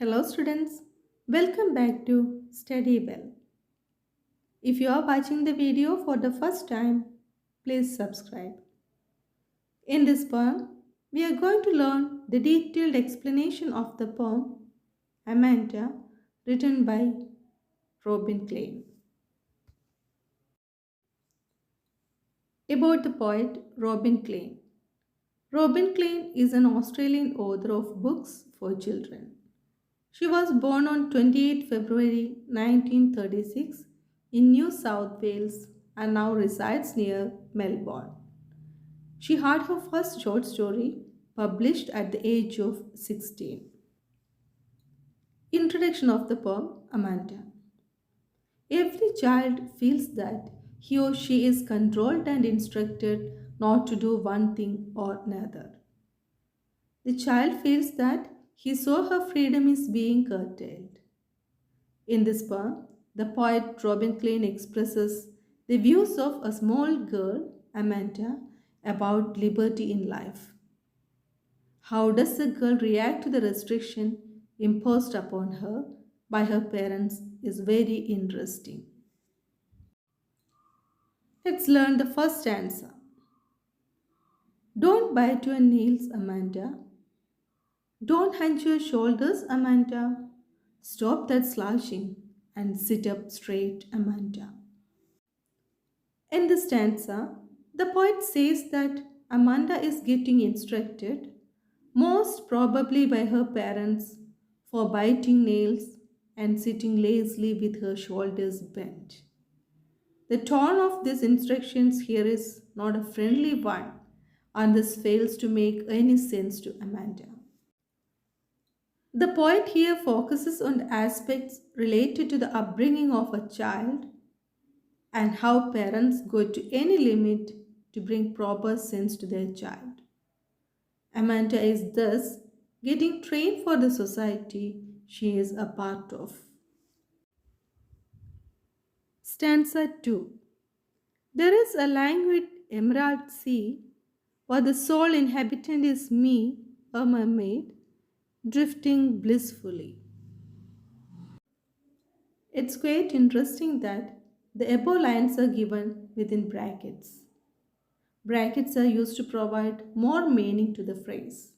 Hello students, welcome back to Study Well. If you are watching the video for the first time, please subscribe. In this poem, we are going to learn the detailed explanation of the poem Amanda written by Robin Klein. About the poet Robin Klein. Robin Klein is an Australian author of books for children. She was born on 28 February 1936 in New South Wales and now resides near Melbourne. She had her first short story published at the age of 16. Introduction of the poem Amanda. Every child feels that he or she is controlled and instructed not to do one thing or another. The child feels that his or her freedom is being curtailed. In this poem, the poet Robin Klein expresses the views of a small girl, Amanda, about liberty in life. How does the girl react to the restriction imposed upon her by her parents is very interesting. Let's learn the first stanza. Don't bite your nails, Amanda. Don't hunch your shoulders, Amanda. Stop that slouching and sit up straight, Amanda. In this stanza, the poet says that Amanda is getting instructed, most probably by her parents, for biting nails and sitting lazily with her shoulders bent. The tone of these instructions here is not a friendly one, and this fails to make any sense to Amanda. The poet here focuses on the aspects related to the upbringing of a child and how parents go to any limit to bring proper sense to their child. Amanda is thus getting trained for the society she is a part of. Stanza 2. There is a languid emerald sea, where the sole inhabitant is me, a mermaid, drifting blissfully. It's quite interesting that the above lines are given within brackets. Brackets are used to provide more meaning to the phrase.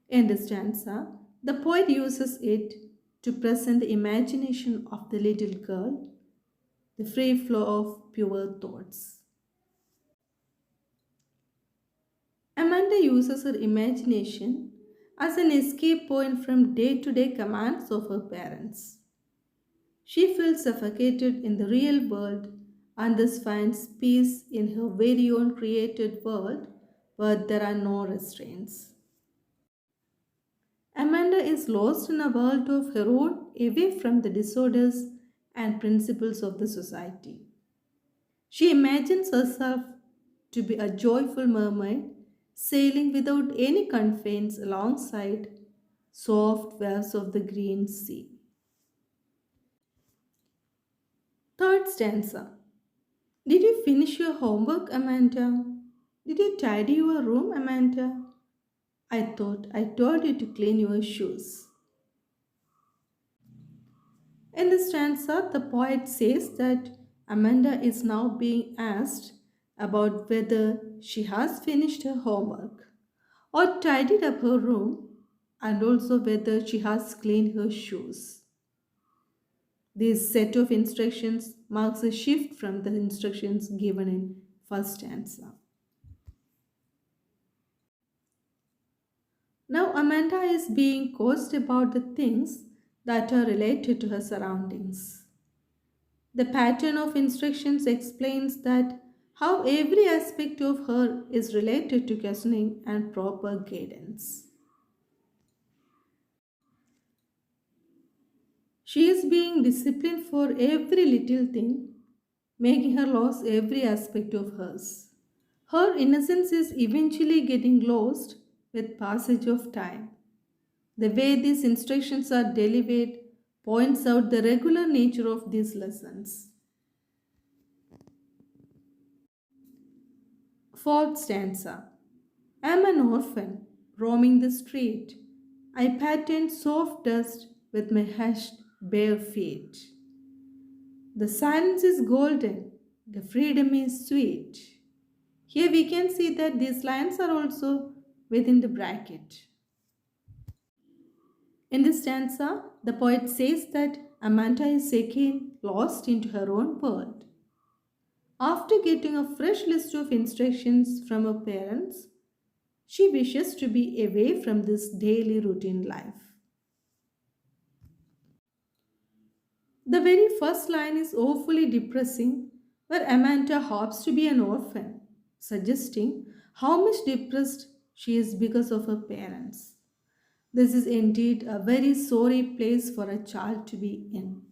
In this stanza, the poet uses it to present the imagination of the little girl, the free flow of pure thoughts. Amanda uses her imagination as an escape point from day to day commands of her parents. She feels suffocated in the real world and thus finds peace in her very own created world where there are no restraints. Amanda is lost in a world of her own, away from the disorders and principles of the society. She imagines herself to be a joyful mermaid sailing without any confines alongside soft waves of the green sea. Third stanza. Did you finish your homework, Amanda? Did you tidy your room, Amanda? I thought I told you to clean your shoes. In this stanza, the poet says that Amanda is now being asked about whether she has finished her homework or tidied up her room and also whether she has cleaned her shoes. This set of instructions marks a shift from the instructions given in first stanza. Now Amanda is being coached about the things that are related to her surroundings. The pattern of instructions explains that how every aspect of her is related to questioning and proper guidance. She is being disciplined for every little thing, making her lose every aspect of hers. Her innocence is eventually getting lost with passage of time. The way these instructions are delivered points out the regular nature of these lessons. Fourth stanza. I am an orphan roaming the street. I patterned soft dust with my hushed bare feet. The silence is golden, the freedom is sweet. Here we can see that these lines are also within the bracket. In this stanza, the poet says that Amanda is again lost into her own world. After getting a fresh list of instructions from her parents, she wishes to be away from this daily routine life. The very first line is awfully depressing, where Amanda hopes to be an orphan, suggesting how much depressed she is because of her parents. This is indeed a very sorry place for a child to be in.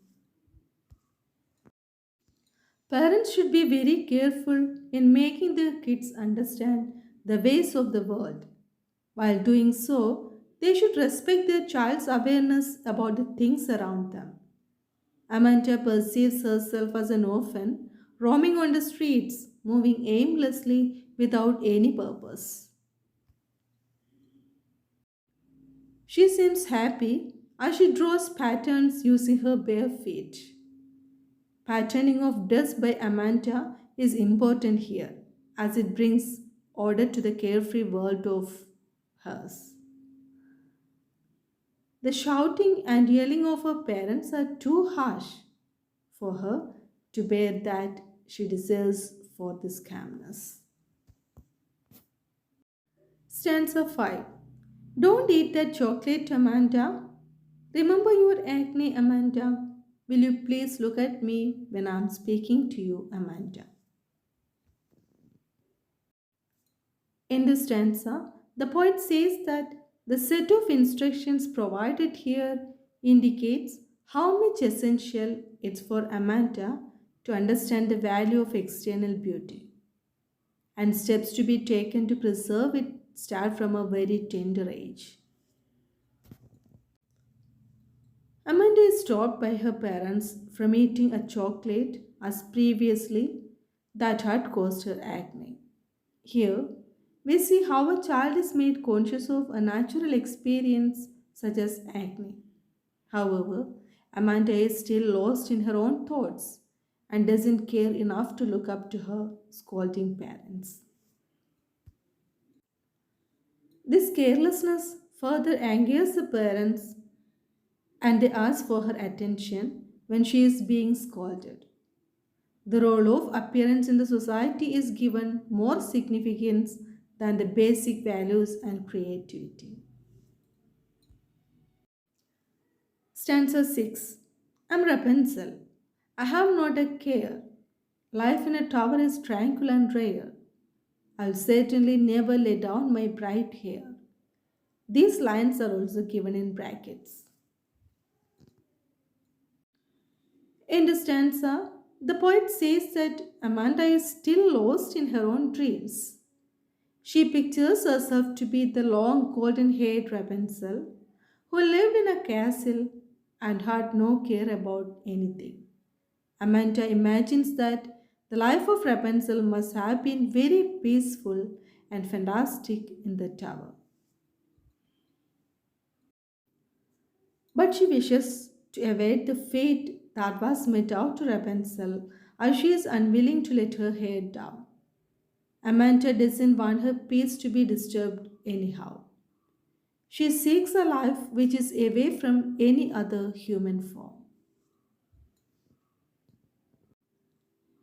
Parents should be very careful in making their kids understand the ways of the world. While doing so, they should respect their child's awareness about the things around them. Amanda perceives herself as an orphan, roaming on the streets, moving aimlessly without any purpose. She seems happy as she draws patterns using her bare feet. Patterning of dust by Amanda is important here as it brings order to the carefree world of hers. The shouting and yelling of her parents are too harsh for her to bear that she deserves for this calmness. Stanza 5. Don't eat that chocolate, Amanda. Remember your acne, Amanda. Will you please look at me when I'm speaking to you, Amanda? In this stanza, the poet says that the set of instructions provided here indicates how much essential it's for Amanda to understand the value of external beauty, and steps to be taken to preserve it start from a very tender age. Amanda is stopped by her parents from eating a chocolate as previously that had caused her acne. Here, we see how a child is made conscious of a natural experience such as acne. However, Amanda is still lost in her own thoughts and doesn't care enough to look up to her scolding parents. This carelessness further angers the parents and they ask for her attention when she is being scolded. The role of appearance in the society is given more significance than the basic values and creativity. Stanza 6. I'm Rapunzel. I have not a care. Life in a tower is tranquil and rare. I'll certainly never lay down my bright hair. These lines are also given in brackets. In the stanza, the poet says that Amanda is still lost in her own dreams. She pictures herself to be the long golden haired Rapunzel who lived in a castle and had no care about anything. Amanda imagines that the life of Rapunzel must have been very peaceful and fantastic in the tower. But she wishes to evade the fate that was meted out to Rapunzel as she is unwilling to let her hair down. Amanda doesn't want her peace to be disturbed anyhow. She seeks a life which is away from any other human form.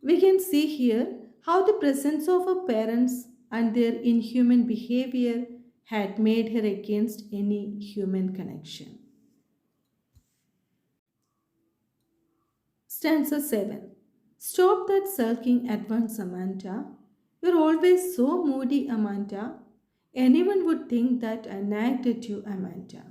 We can see here how the presence of her parents and their inhuman behavior had made her against any human connection. Stanza 7. Stop that sulking at once, Amanda. You're always so moody, Amanda. Anyone would think that I nagged at you, Amanda.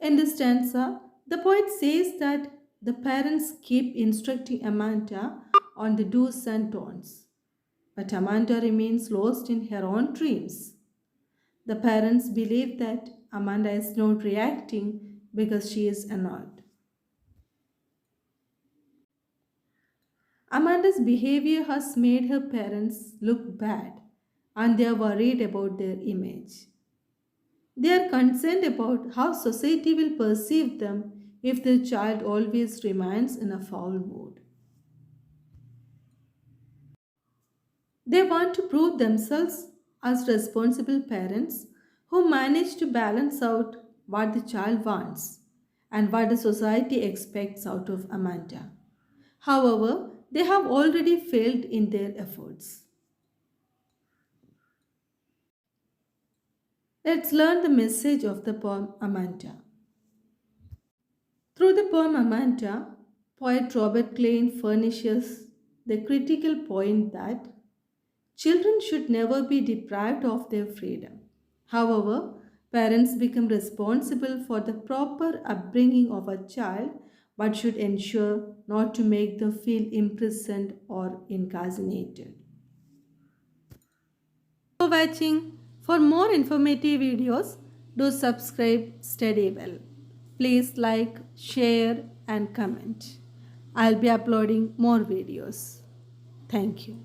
In this stanza, the poet says that the parents keep instructing Amanda on the do's and don'ts, but Amanda remains lost in her own dreams. The parents believe that Amanda is not reacting because she is annoyed. Amanda's behavior has made her parents look bad and they are worried about their image. They are concerned about how society will perceive them if their child always remains in a foul mood. They want to prove themselves as responsible parents who manage to balance out what the child wants and what the society expects out of Amanda. However, they have already failed in their efforts. Let's learn the message of the poem Amanda. Through the poem Amanda, poet Robert Klein furnishes the critical point that children should never be deprived of their freedom. However, parents become responsible for the proper upbringing of a child but should ensure not to make them feel imprisoned or incarcerated. For watching. For more informative videos, do subscribe, study well. Please like, share and comment. I'll be uploading more videos. Thank you.